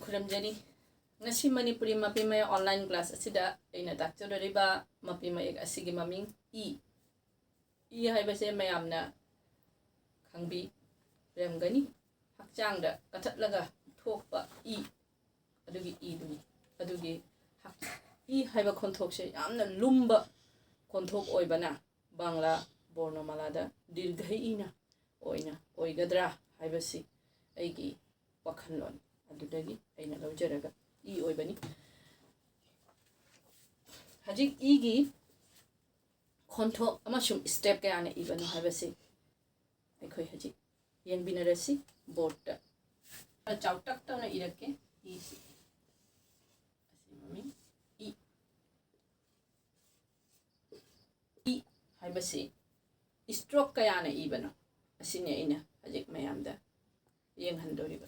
खुरमजनी ngasi Manipuri mapi maya online class asida aina takchadoriba mapi mayek asigi maming e haibase mayamna khangbi remgani hakchangda kathatlaga thokpa adugi duni adugi hak haiba khonthokse yamna lumba khonthok oibana bangla bornomalada dirghai ina oigadra haibasi aigi wakhanlon adudagi aina lawjaraga oibani hajik gi khonthok amasum step kayana ibano haibasi aikhoi hajik yengbinarasi board ta chautak tawna irake asi mami haibasi stroke kayana ibano asine ina hajik mayamda yenghandoriba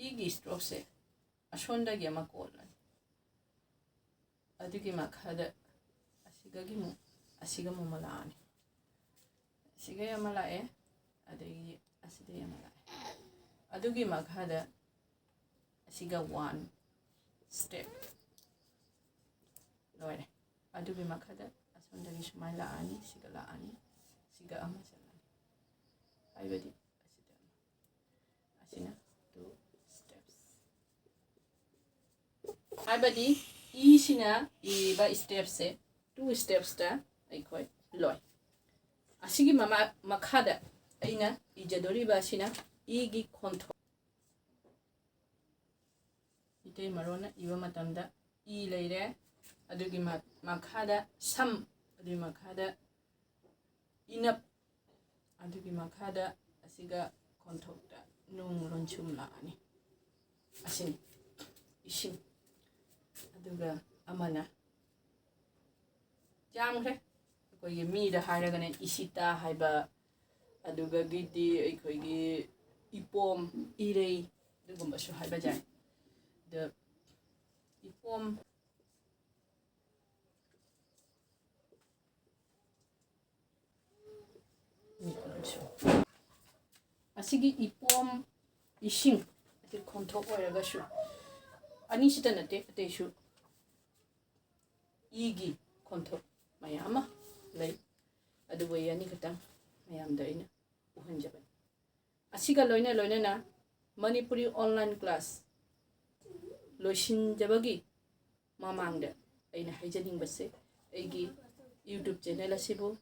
igi stroke se ashonda gi amakolan adugi makhada asiga mu malani asiga yamalae adagi asida yamalae adugi makhada asiga one step loire adugi makhada ashonda gi shumai laani siga ama salani aibadi asina haibadi sina ba steps se two steps ta aikoi loi asigi mama makhada aina ijadori ba sina gi khontho itei marona iwa matamda leire adugi makhada sam adugi makhada inap adugi makhada asiga khonthokta nung ronchum la ani asini ishin aduga amana jamre akoigi mida hairagane isita haiba aduga gidi akoigi ipom irei dugumba shu haiba jai the ipom asigi ipom ishing ati khonthok oiraga shu ani sita nate ateshu gi khonthok mayama lay adubo yani katang mayam daina uhanjaban asiga loina na Manipuri online class loishin jabagi mamangda aina haijaning basse aigi YouTube channel asibu